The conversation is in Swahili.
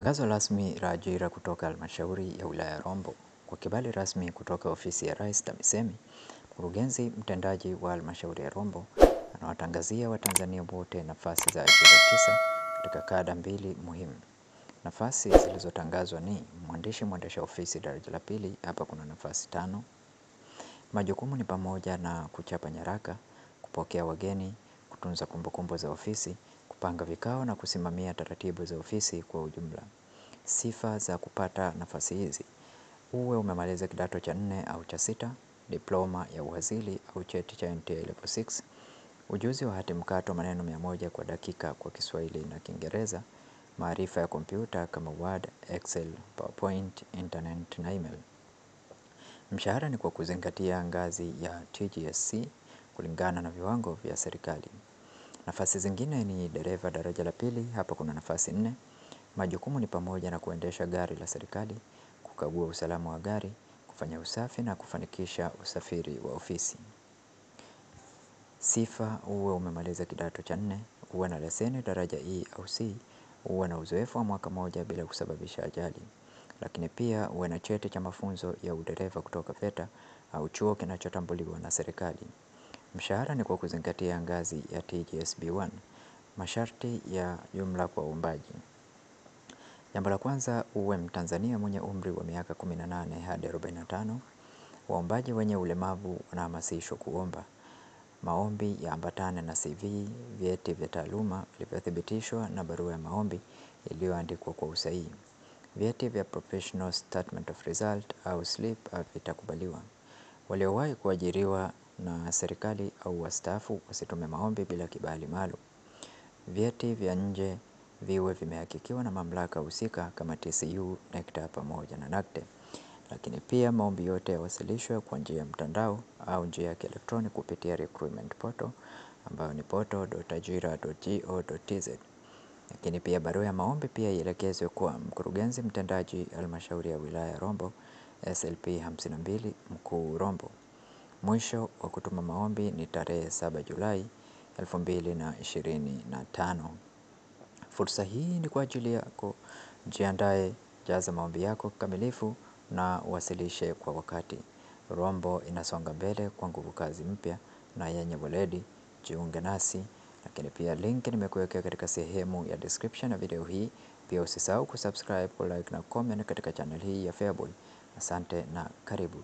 Tangazo rasmi la ajira kutoka halmashauri ya wilaya ya Rombo. Kwa kibali rasmi kutoka ofisi ya Rais TAMISEMI, mkurugenzi mtendaji wa halmashauri ya Rombo anawatangazia Watanzania wote nafasi za ajira 9 katika kada mbili muhimu. Nafasi zilizotangazwa ni mwandishi mwendesha ofisi daraja la pili, hapa kuna nafasi 5. Majukumu ni pamoja na kuchapa nyaraka, kupokea wageni, kutunza kumbukumbu za ofisi, kupanga vikao na kusimamia taratibu za ofisi kwa ujumla. Sifa za kupata nafasi hizi: uwe umemaliza kidato cha 4 au cha 6, diploma ya uhazili au cheti cha NTA level 6, ujuzi wa hati mkato maneno 100 kwa dakika kwa Kiswahili na Kiingereza, maarifa ya kompyuta kama Word, Excel, PowerPoint, Internet na email. Mshahara ni kwa kuzingatia ngazi ya TGSC kulingana na viwango vya serikali. Nafasi zingine ni dereva daraja la pili, hapa kuna nafasi 4. Majukumu ni pamoja na kuendesha gari la serikali, kukagua usalama wa gari, kufanya usafi na kufanikisha usafiri wa ofisi. Sifa: uwe umemaliza kidato cha 4, uwe na leseni daraja E au C, uwe na uzoefu wa mwaka 1 bila kusababisha ajali. Lakini pia uwe na cheti cha mafunzo ya udereva kutoka VETA au chuo kinachotambuliwa na serikali. Mshahara ni kwa kuzingatia ngazi ya TGSB1. Masharti ya jumla kwa uombaji: jambo la kwanza, uwe Mtanzania mwenye umri wa miaka 18 hadi 45. Waombaji wenye ulemavu wanahamasishwa kuomba. Maombi yaambatane na CV, vyeti vya taaluma vilivyothibitishwa na barua ya maombi iliyoandikwa kwa usahihi. Vyeti vya professional statement of result au slip vitakubaliwa. Waliowahi kuajiriwa na serikali au wastaafu wasitume maombi bila kibali maalum. Vyeti vya nje viwe vimehakikiwa na mamlaka husika kama TCU, NECTA pamoja na NACTE. Lakini pia maombi yote yawasilishwe kwa njia ya mtandao au njia ya kielektroniki kupitia recruitment portal ambayo ni portal.ajira.go.tz. Lakini pia barua ya maombi pia ielekezwe kwa mkurugenzi mtendaji halmashauri ya wilaya ya Rombo, SLP 52 Mkuu Rombo. Mwisho wa kutuma maombi ni tarehe 7 Julai 2025. Fursa hii ni kwa ajili yako. Jiandae, jaza maombi yako kikamilifu na uwasilishe kwa wakati. Rombo inasonga mbele kwa nguvu kazi mpya na yenye weledi. Jiunge nasi. Lakini pia link nimekuwekea katika sehemu ya description ya video hii. Pia usisahau kusubscribe, kulike na comment katika channel hii ya Feaboy. Asante na karibu.